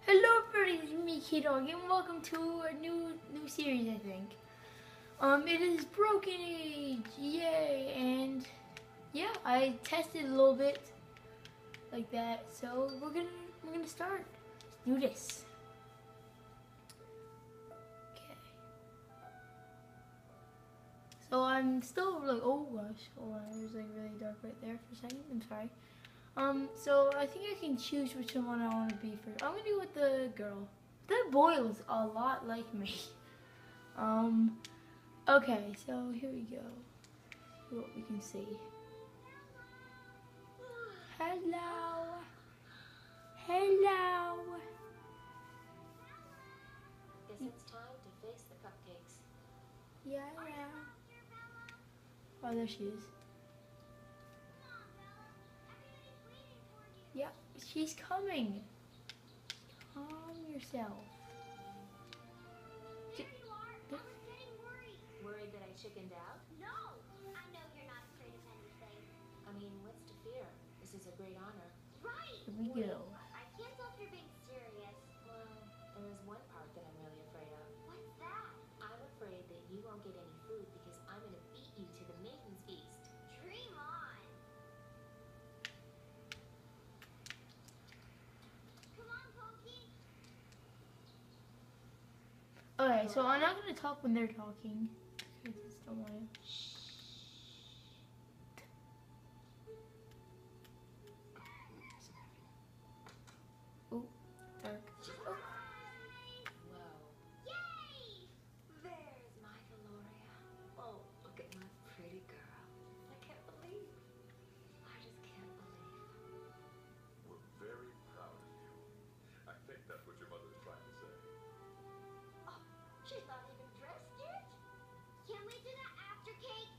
Hello everybody, it's me K-Dog and welcome to a new series, I think. It is Broken Age, yay, and yeah, I tested a little bit like that, so we're gonna start. Let's do this. Okay. So I'm still like, oh gosh, hold on, it was like really dark right there for a second, I'm sorry. So I think I can choose which one I want to be first. I'm gonna do with the girl. That boy looks a lot like me. Okay, so here we go. See what we can see. Hello. Hello. Guess it's time to face the cupcakes. Yeah. Oh, there she is. Yep, she's coming. Calm yourself. There you are. I was getting worried. Worried that I chickened out? No, I know you're not afraid of anything. I mean, what's to fear? This is a great honor. Right. Here we go. I can't tell if you're being serious. Well, there is one part that I'm really afraid of. What's that? I'm afraid that you won't get any food because I'm going to beat you to the Maiden's Feast. Dream on. Come on, Pokey. Okay, so I'm not gonna talk when they're talking. I just don't want to. Oh, dark. Oh. Whoa. Yay! There's my Valoria. Oh, look at my pretty girl. I can't believe. I just can't believe. We're very proud of you. I think that's what your mother's trying to say. Oh, she's not even dressed yet. Can we do that after cake?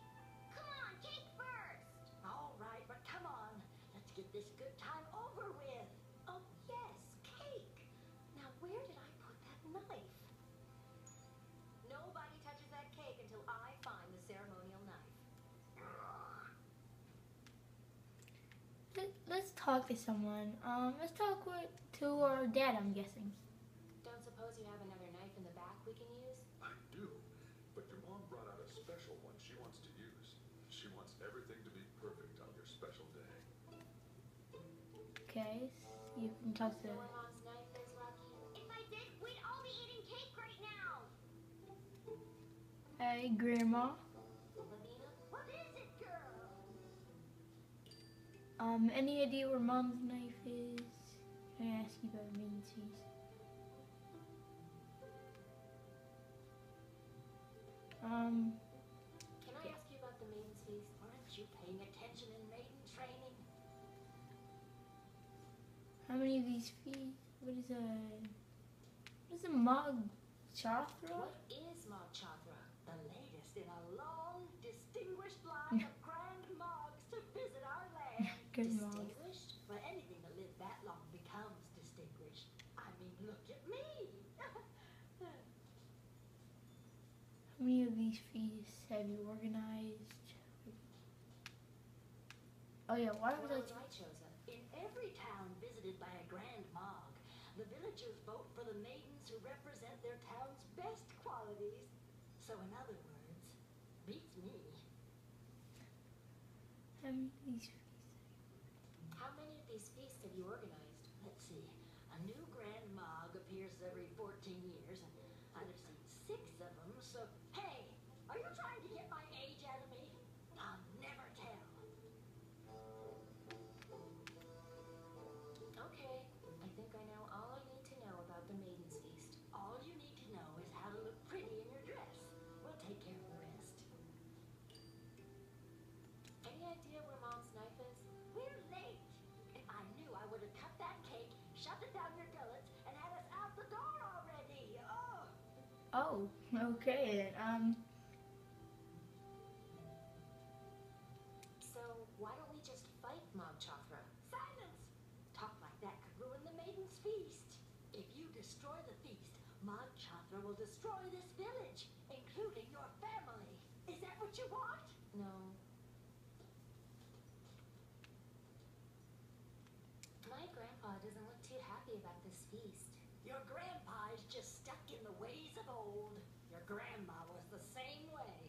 Come on, cake first. All right, but come on. Let's get this good time over with. Oh, yes, cake. Now, where did I put that knife? Nobody touches that cake until I find the ceremonial knife. Let's talk to someone. Let's talk to our dad, I'm guessing. Don't suppose you have another knife in the back we can use? I do, but your mom brought out a special one she wants to use. She wants everything to be perfect on your special day. Okay, you can talk to. You know where Mom's knife is, Lucky? If I did, we'd all be eating cake right now. Hey, Grandma. Lavina? What is it, girl? Any idea where Mom's knife is? Can I ask you about Macy's? Can I ask you about the Maiden's Feast? Aren't you paying attention in maiden training? How many of these feet? What is a mug? Chathra? What is Mog Chathra? The latest in a long, distinguished line of grand mogs to visit our land. Good mogs. Distinguished? Well, anything that lives that long becomes distinguished. I mean, look at me. How many of these feasts have you organized? Oh yeah, why was Why I? was I chosen? In every town visited by a grand mog, the villagers vote for the maidens who represent their town's best qualities. So in other words, beats me. How many of these feasts? How many of these feasts have you organized? Let's see, a new grand mog appears every 14 years, and I've seen 6 of them, so hey, are you trying to get my age out of me? I'll never tell. Okay, I think I know all I need to know about the Maiden's Feast. All you need to know is how to look pretty in your dress. We'll take care of the rest. Any idea where Mom's knife is? We're late. If I knew, I would have cut that cake, shoved it down your gullets, and had us out the door already. Oh! Oh, okay then. So, why don't we just fight Mog Chathra? Silence! Talk like that could ruin the Maiden's Feast. If you destroy the feast, Mog Chathra will destroy this village, including your family. Is that what you want? No. My grandpa doesn't look too happy about this feast. Your grandpa is just stuck in the ways of old. Your grandma was the same way.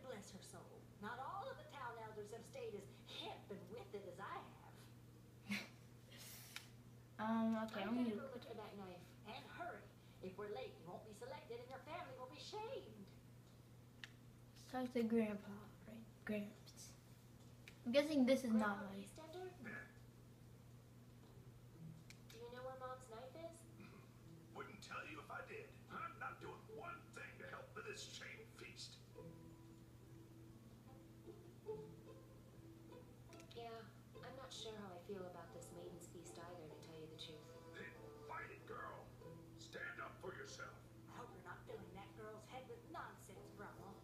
Bless her soul. Not all of the town elders have stayed as hip and with it as I have. Okay, I'm I'm gonna gonna go look for that knife. And hurry. If we're late, you won't be selected and your family will be shamed. talk to Grandpa, right? Gramps. I'm guessing this is not Grandpa my. Eastender? Do you know where Mom's knife is? Wouldn't tell you if I did. I'm not doing one thing to help with this shame feast. Yeah, I'm not sure how I feel about this Maiden's Feast either, to tell you the truth. Then fight it, girl. Stand up for yourself. I hope you're not filling that girl's head with nonsense, Brummel.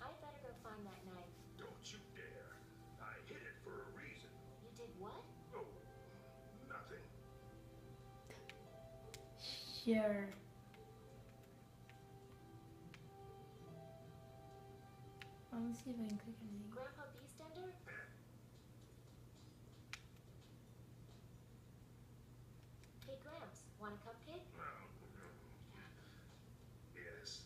I'd better go find that knife. Don't you dare. I hid it for a reason. You did what? Oh, nothing. Sure. Let's see if I can click anything. Grandpa Beastender? Hey, Gramps, want a cupcake? Yes.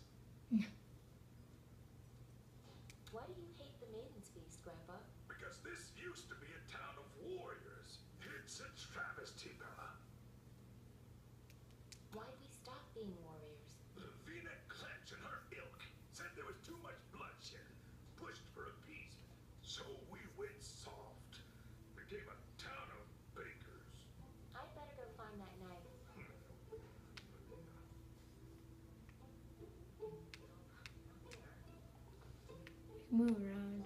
Why do you hate the Maiden's Feast, Grandpa? Because this used to be a town of warriors. It's a travesty, Bella. Why'd we stop being warriors? Vina Clench and her ilk said there was too much bloodshed, pushed for appeasement. So we went soft. Became a town of bakers. I'd better go find that knife. Move around.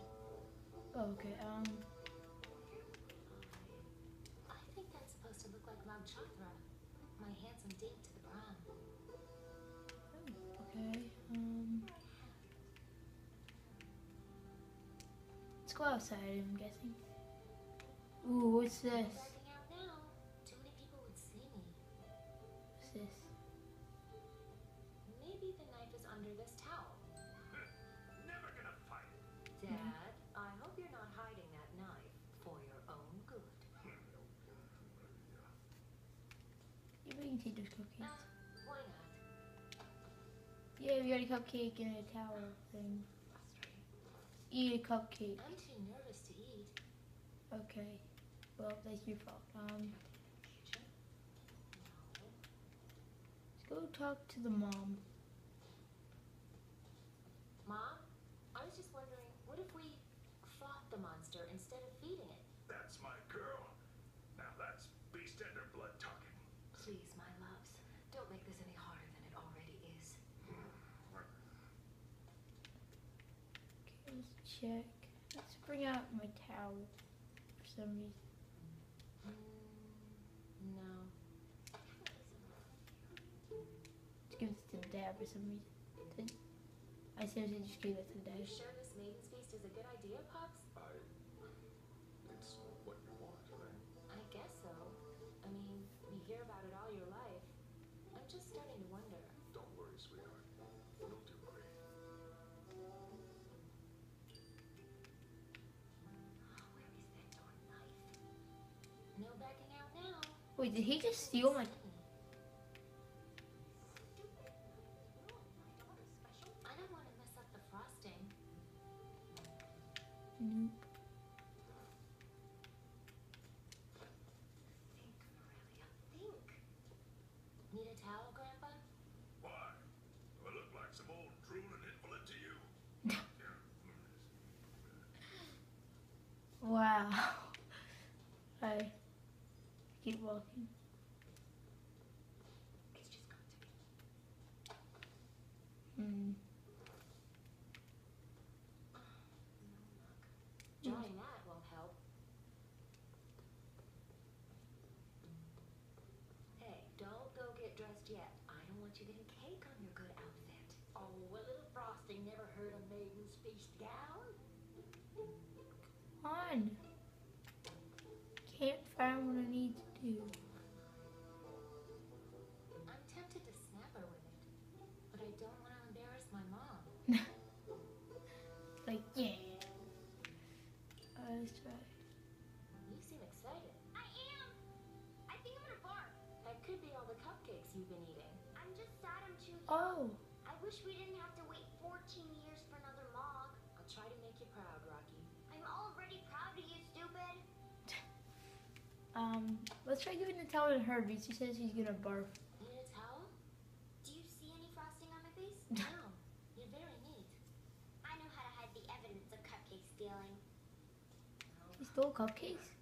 Oh, okay. I think that's supposed to look like Mount Chathra, my handsome date to the prom. Okay. Let's go outside. I'm guessing. Ooh, what's this? Backing out now. Too many people would see me. What's this? Maybe the knife is under this towel. Never gonna fight it. Dad, I hope you're not hiding that knife for your own good. Yeah, we can take those cupcakes. Why not? Yeah, we got a cupcake and a towel thing. Frustrating. Eat a cupcake. I'm too nervous to eat. Okay. Well, that's your fault. Kitchen? No. Let's go talk to the mom. Mom, I was just wondering, what if we fought the monster instead of feeding it? That's my girl. Now that's Beastender blood talking. Please, my loves, don't make this any harder than it already is. Okay, let's check. Let's bring out my towel for some reason. No. Let's give this to Dad for some reason. I seriously just gave it to You Dad. sure this Maiden's Feast is a good idea, Pops? It's what you want, right? I guess so. I mean, you hear about it all your life. I'm just starting to wonder. Don't worry, sweetheart. You'll do great. Where is that darn knife? No backing out now. Wait, did he just steal my... I don't want to mess up the frosting. Nope. Think, Aurelia, think. Need a towel, Grandpa? Why? Do I look like some old drooling invalid to you? Wow. I keep walking. It's just got to be. No luck. Drying that won't help. Hey, don't go get dressed yet. I don't want you getting cake on your good outfit. Oh, a little frosting never hurt a Maiden's Feast gown. Come on. Can't find what I need to do. I'm tempted to snap her with it, but I don't want to embarrass my mom. Like, yeah. Let's try. You seem excited. cupcakes you've been eating? I'm just sad I'm too young. Oh. I wish we didn't have to wait 14 years for another mog. I'll try to make you proud, Rocky. I'm already proud of you, stupid. Let's try giving the towel to Herbie. She says she's gonna barf. Need a towel? Do you see any frosting on my face? No. You're very neat. I know how to hide the evidence of cupcake stealing. She stole cupcakes?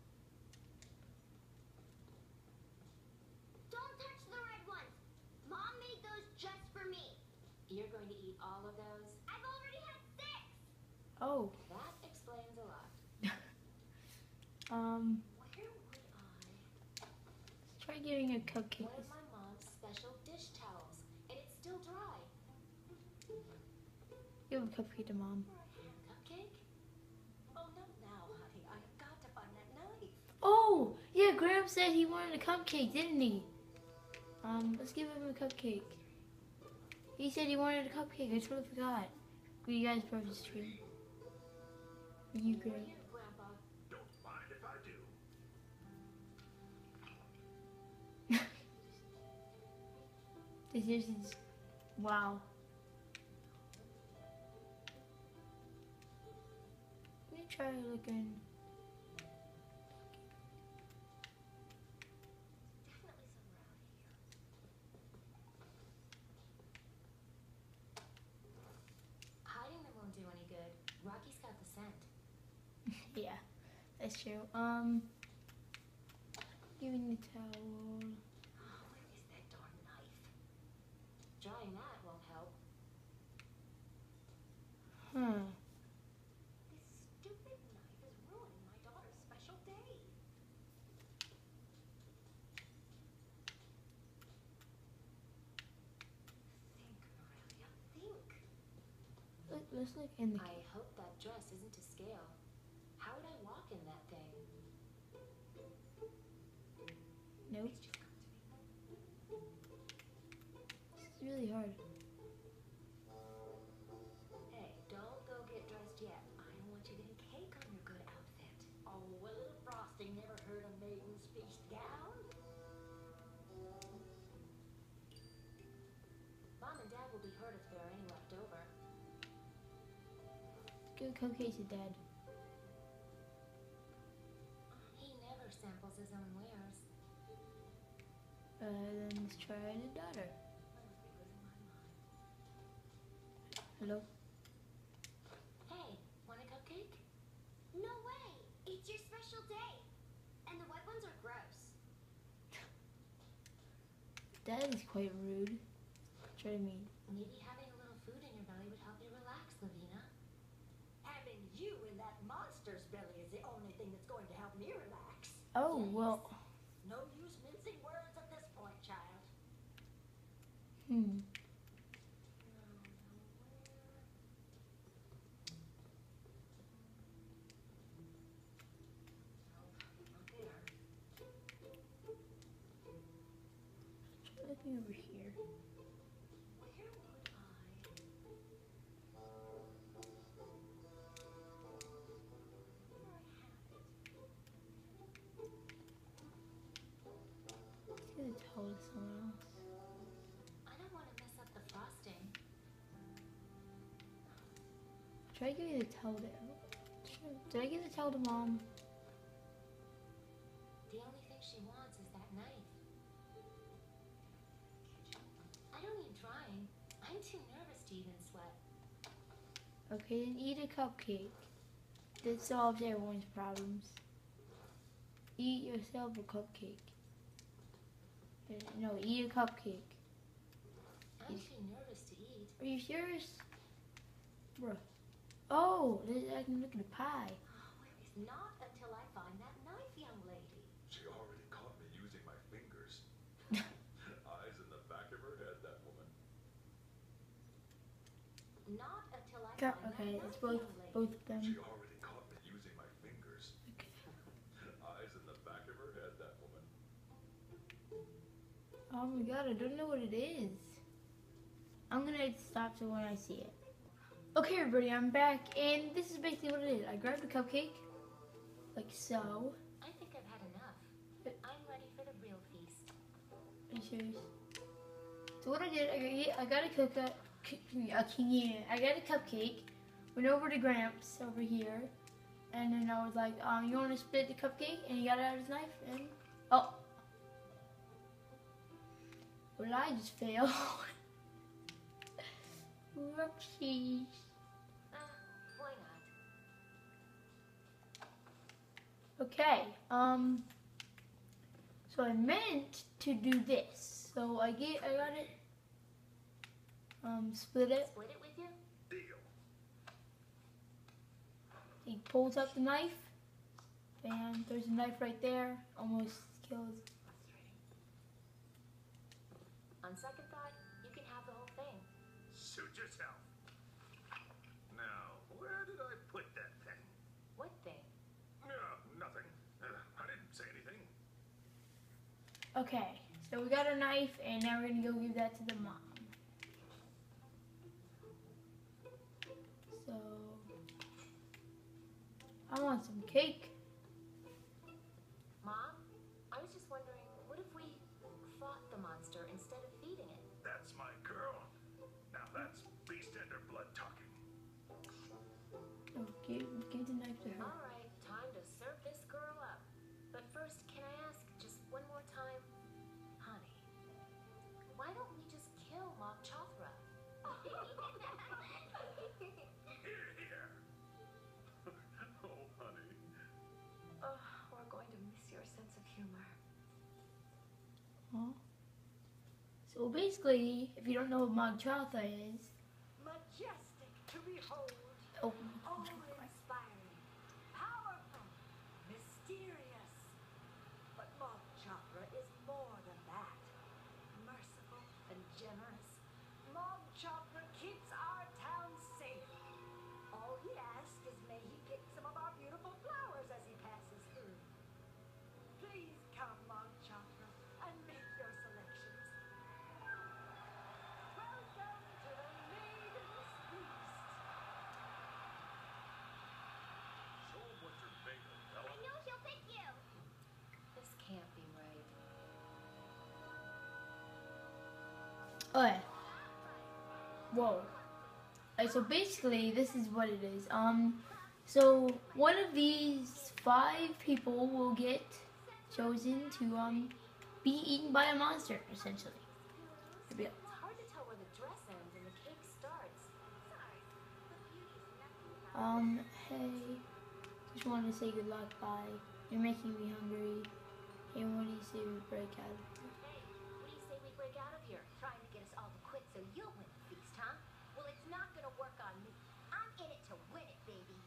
Don't touch the red ones. Mom made those just for me. You're going to eat all of those? I've already had 6. Oh. That explains a lot. Um, Where would I? let's try getting a cupcake. One of my mom's special dish towels, and it's still dry. Give a cupcake to Mom. Cupcake? Oh, not now, honey. I've got to find that knife. Oh, yeah, Graham said he wanted a cupcake, didn't he? Let's give him a cupcake. He said he wanted a cupcake. I totally forgot. You guys broke the stream. You, Graham. Here, Grandpa. Don't mind if I do. This is wow. Let me try looking. Definitely somewhere out here. Hiding them won't do any good. Rocky's got the scent. Yeah, that's true. Giving the towel. Oh, where is that darn knife? Drying that won't help. Huh. This stupid knife is ruining my daughter's special day. Think, Mariah, think. Let's look in the. I hope that dress isn't to scale. How would I walk in that thing? Nope. It's just got to be. It's really hard. Hey, don't go get dressed yet. I don't want you getting cake on your good outfit. Oh, well, little frosting never heard a maiden's feast gown. Mom and Dad will be hurt if there are any left over. Give cupcakes to Dad. He never samples his own wares. Then let's try the daughter. I must be losing my mind. Hello. Hey, want a cupcake? No way. It's your special day. And the white ones are gross. That is quite rude. Try me. Maybe having a little food in your belly would help you relax, Lavina. Having you in that monster's belly is the only thing that's going to help me relax. Oh, Yes. well. No use mincing words at this point, child. Not there. Let me over here. Where would I? Let's get a towel to someone else. I don't want to mess up the frosting. Try giving the towel to. Did I give the towel to Mom? The only thing she wants is that knife. I don't need drying. I'm too nervous to even sweat. Okay, then eat a cupcake. That solves everyone's problems. Eat yourself a cupcake. No, eat a cupcake. I'm too nervous to eat. Are you serious? Bruh. Oh, I can look at the pie. Where is not until I find that knife, young lady. She already caught me using my fingers. Eyes in the back of her head, that woman. Not until I Got, find okay, that it's knife, both young lady. of them. She already caught me using my fingers. Okay. Eyes in the back of her head, that woman. Oh my god, I don't know what it is. I'm gonna stop so when I see it. Okay, everybody, I'm back, and this is basically what it is. I grabbed a cupcake, like so. I think I've had enough. I'm ready for the real feast. Are you serious? So what I did, I got a cupcake. Went over to Gramps over here, and then I was like, "You want to split the cupcake?" And he got out his knife, and oh, well, I just failed. Whoopsies. Why not? Okay. So I meant to do this. So I got it. Split it. Split it with you? Deal. He pulls up the knife. Bam. There's a knife right there. Almost kills. On second thought, you can have the whole thing. Suit yourself. Now, where did I put that thing? What thing? No, nothing. I didn't say anything. Okay. So we got a knife, and now we're gonna go give that to the mom. So I want some cake. Mom, I was just wondering, what if we fought the monster instead of feeding it? That's my girl. Now that's beast ender blood talking. Oh, give the knife to her. All right, time to serve this girl up. But first, can I ask just one more time? Honey, why don't we just kill Mom Chathra? Here, here. Oh, honey. Oh, we're going to miss your sense of humor. Huh? So basically, if you don't know what Magchatha is, Majestic to behold. oh, Awe-inspiring, powerful, mysterious. But Mob Chathra is more than that. Merciful and generous, Mob Chathra keeps our town safe. All he asks is may he pick some of our beautiful flowers as he passes through. Please come, Mob Chathra, and make your selections. Welcome to the Maiden's Feast. Show 'em what you're made of, fella. I know she'll pick you. This can't be right. okay. Whoa. Alright, so basically, this is what it is. So one of these 5 people will get chosen to be eaten by a monster, essentially. Here we go. It's hard to tell where the dress ends and the cake starts. Hey, just wanted to say good luck. Bye. You're making me hungry. Hey, what do you say we break out of here? Hey, what do you say we break out of here? Trying to get us all to quit so you'll win the feast, huh? Well, it's not gonna work on me. I'm in it to win it, baby.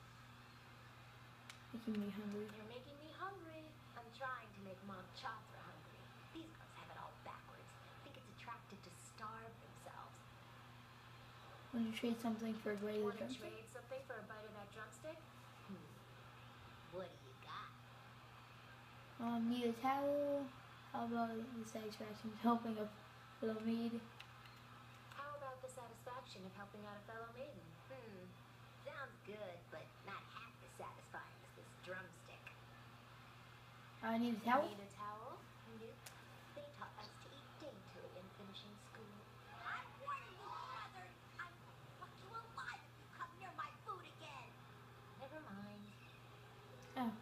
Making me hungry. You're making me hungry. I'm trying to make Mom Chathra hungry. These girls have it all backwards. Think it's attractive to starve themselves. Want to trade something for a regular Want to drumstick? trade something for a bite of that drumstick? What do you got? Need a towel. How about the satisfaction of helping a little maid? How about the satisfaction of helping out a fellow maiden? Sounds good, but not half as satisfying as this drumstick. I need a towel. Need a towel? Nope. They taught us to eat daintily in finishing school. I'm warning you, Mother! I will fuck you alive if you come near my food again! Never mind. Oh,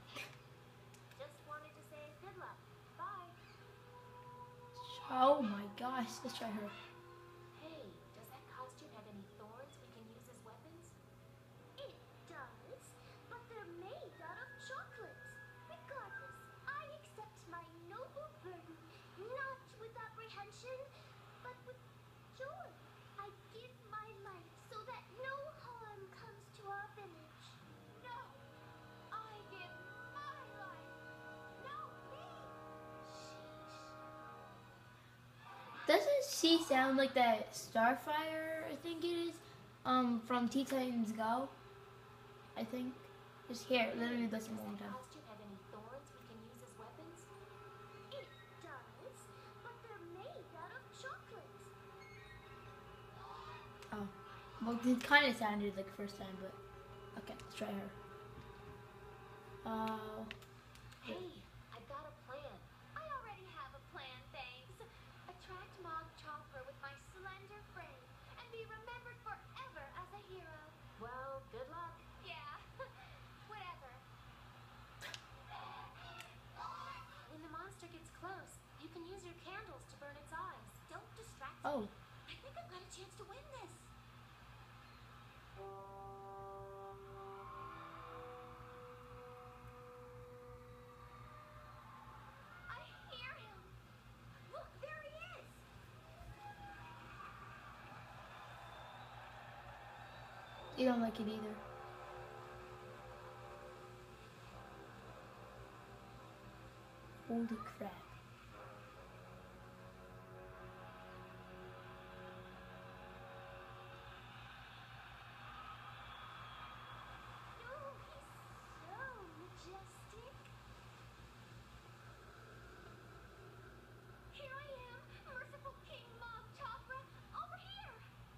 Just wanted to say good luck. Bye. oh my gosh, let's try her. Hey, does that costume have any thorns we can use as weapons? It does, but they're made out of chocolates. Regardless, I accept my noble burden, not with apprehension, but with joy. I give my life so that no harm comes to our village. No, I give my life. No, me. Doesn't she sound like that Starfire, I think it is, from Teen Titans Go? I think. Just here, literally listen one Does that time. costume have any thorns we can use as weapons? It does, but they're made out of chocolates. Oh, well, it kind of sounded like the first time, but okay, let's try her. Hey, I've got a plan. I already have a plan, thanks. Attract Mog Chopper with my close. You can use your candles to burn its eyes. Don't distract Oh. me. I think I've got a chance to win this. I hear him. Look, there he is. You don't like it either. Holy crap. Oh, he's so majestic. Here I am, merciful King Mob Chathra, over here.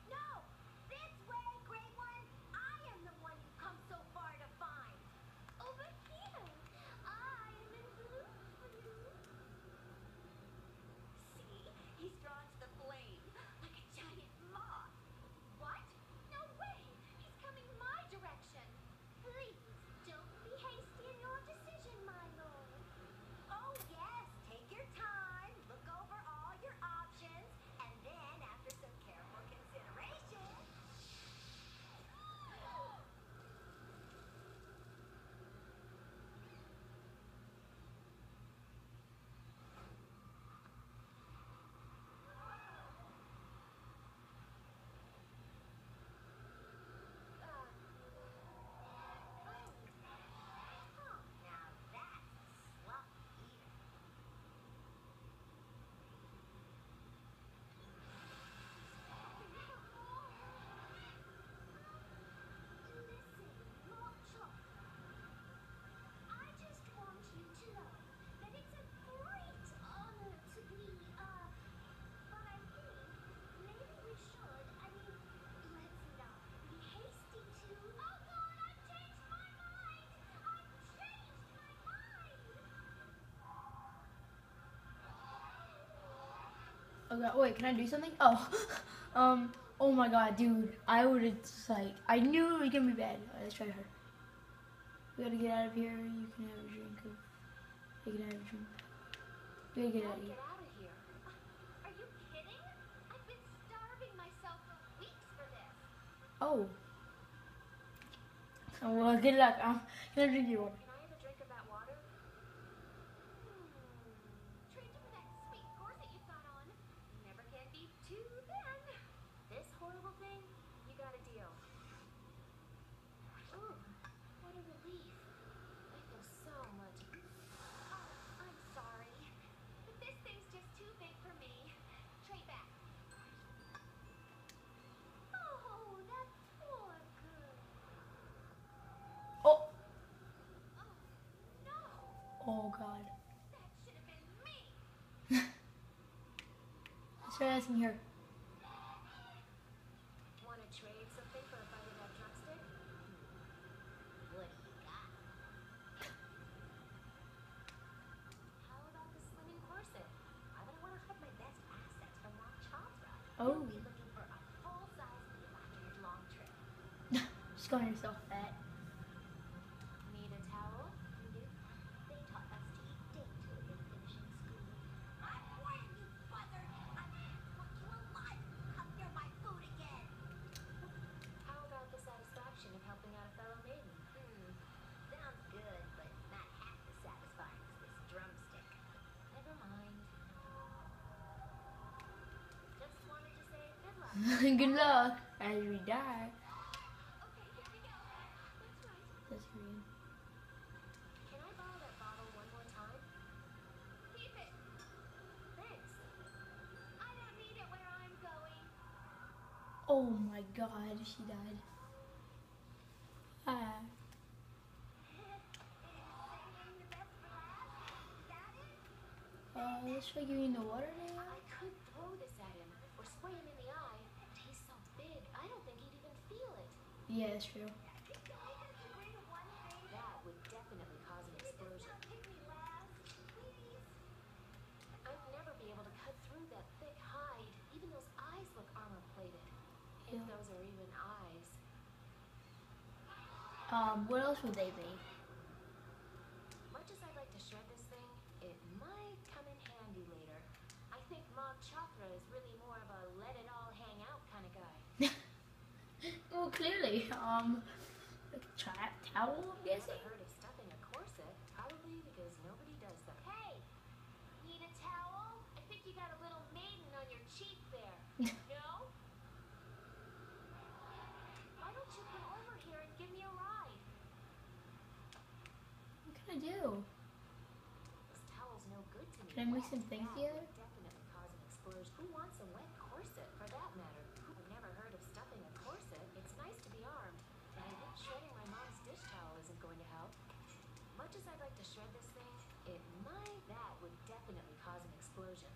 No! This way, Great One! I am the one you've come so far to find! Over here. I am in blue for you. See? He's drawn to the flame, like a giant moth. What? No way! He's coming my direction. Please, don't be hasty in your decision, my lord. Oh, yes, take your time, look over all your options, and then, after some careful consideration... Now that's sloppy eating. Listen, Mob Chathra. I just want you to know that it's a great honor to be, but I think maybe we should, let's not be hasty too. Oh God, I've changed my mind! I've changed my mind! Oh god, wait, can I do something? Oh. Oh my god, dude. I would have just like, I knew it was gonna be bad. Alright, let's try her. We gotta get out of here. You can have a drink of. You can have a drink. We gotta get out of here. Get out of here. Are you kidding? I've been starving myself for weeks for this. Oh. Oh, well, good luck. Can I drink your water? Can I have a drink of that water? Trade you for that sweet corset you've got on. Never can be too thin. This horrible thing, you got a deal. Ooh, what a relief. I feel so much. Oh, I'm sorry. But this thing's just too big for me. Trade back. Oh, that poor girl. Oh. Oh, no. Oh god. That should have been me. Let's try asking her. Want to trade something for a bite of that drumstick? What do you got? How about the slimming corset? I would want to hide my best assets from Mob Chathra. Oh. You'll be looking for a full-size meal after your long trip. Just calling yourself fat. Need a towel? Nope. They taught us to eat daintily in finishing school. I'm warning you, buzzard! I'm gonna fuck you alive if you come near my food again! How about the satisfaction of helping out a fellow maiden? Sounds good, but not half as satisfying as this drumstick. Never mind. Just wanted to say good luck. Good luck as we die. Okay, here we go. That's right. That's Korean. Can I borrow that bottle one more time? Keep it. Thanks. I don't need it where I'm going. Oh my god, she died. Ah. Saving the best for last? Is that it? Let's try giving the water now. I could throw this at him or spray him in the eye, but he's so big, I don't think he'd even feel it. Yeah, that's true. Can we just agree to one thing? That would definitely cause an explosion. Not pick me last, please. I'd never be able to cut through that thick hide. Even those eyes look armor-plated. If Yeah. those are even eyes. What else would they be? Much as I'd like to shred this thing, it might come in handy think Mom Chathra is really more of a let it all hang out kind of guy. Well, clearly, like a towel, I'm guessing. Never heard of stuffing a corset, probably because nobody does that. Hey, need a towel? I think you got a little maiden on your cheek there. No? Why don't you come over here and give me a ride? What can I do? This towel's no good to me. Can I mix some things That together? would definitely cause an explosion. Who wants a wet corset, for that matter? I've never heard of stuffing a corset. It's nice to be armed, but I think shredding my mom's dish towel isn't going to help. Much as I'd like to shred this thing, that would definitely cause an explosion.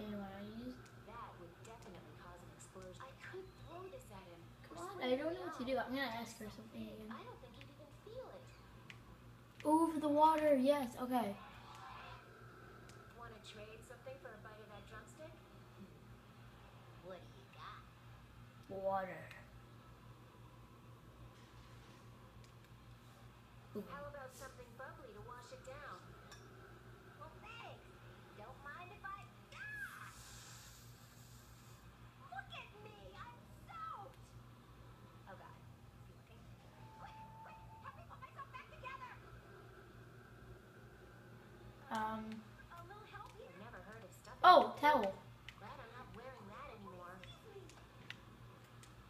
And when I use, That would definitely cause an explosion. I could throw this at him. come on, I don't know what to do. I'm gonna ask her something again. I don't think he'd even feel it. Over the water, yes, okay. Want to trade something for a bite of that drumstick? What do you got? Water. Ooh. How about something bubbly to wash it down? Well, thanks. Don't mind if I... Ah! Look at me! I'm soaked! Oh, God. Is he looking? Quick! Quick! Help me put myself back together! A little help here? I've never heard of stuffing. Oh, towel. Glad I'm not wearing that anymore.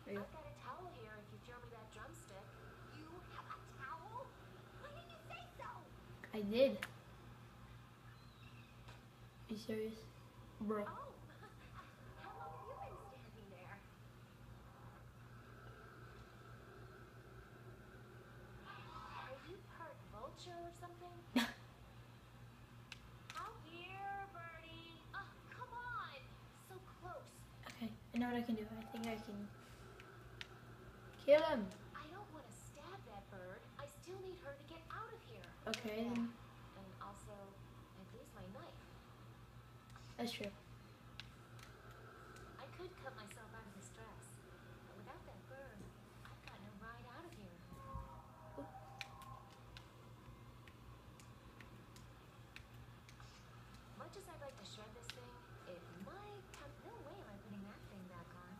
There you I've got a towel here if you throw me that drumstick. You have a towel? Why didn't you say so? go. I did. Are you serious? Bro. Oh, how long have you been standing there? Are you part vulture or something? Out here, birdie. Oh, come on. So close. Okay, I know what I can do. I think I can kill him. I don't want to stab that bird. I still need her to get out of here. Okay, Yeah. then And also, I'd lose my knife. that's true. I could cut myself out of this dress, but without that bird, I've got no ride out of here. Much as I'd like to shred this thing, it might come. No way am I putting that thing back on.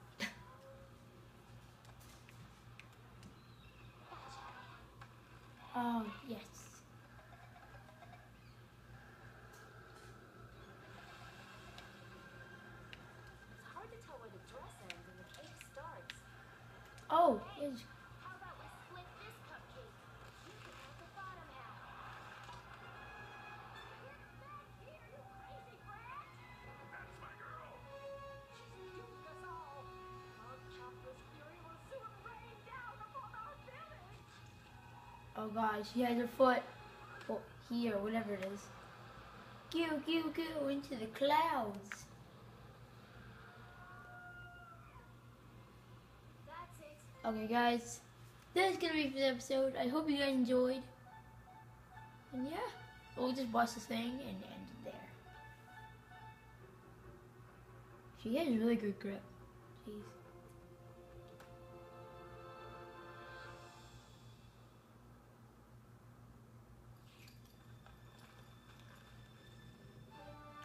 Oh, yes. It's hard to tell where the dress ends and the cake starts. Oh, yes. How about we split this cupcake? You can have the bottom half. Get back here, you crazy brat! That's my girl. She's duped us all. Mom Chathra's fury will soon rain down upon our village. Oh gosh, she has her foot here, whatever it is. Go into the clouds. That's it. Okay, guys, that's gonna be for the episode. I hope you guys enjoyed. And yeah, we'll just watch the thing and end it there. She has really good grip. Jeez.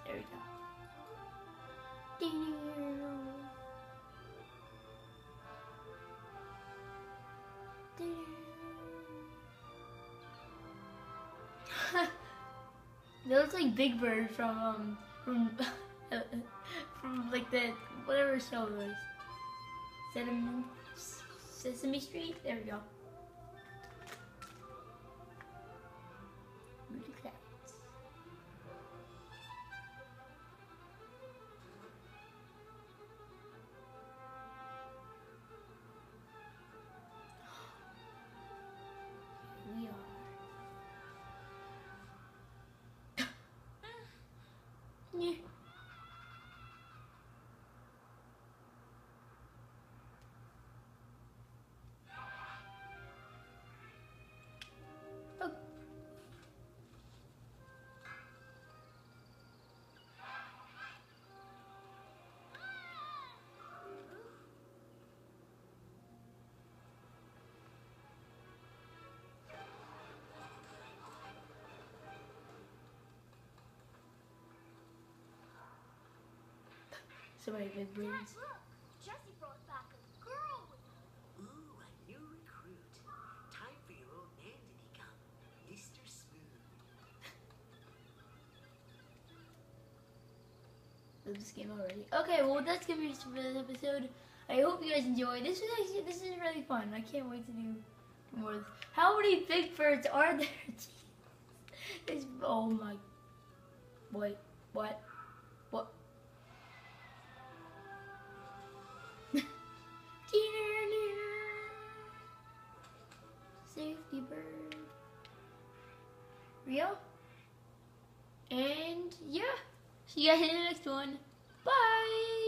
There we go. That looks like Big Bird from from like the whatever show it was. Sesame Street. There we go. Look at that. We are. Yeah. Oh. So many big Dad, birds. look! Jesse brought back a girl with him. Ooh, a new recruit. Time for your old man to become Mr. Smooth. Love this game already. Okay, well that's gonna be it for this episode. I hope you guys enjoy. This is really fun. I can't wait to do more. How many big birds are there? This, oh my. Wait, what? What? Safety bird. Rio? And yeah. See you guys in the next one. Bye!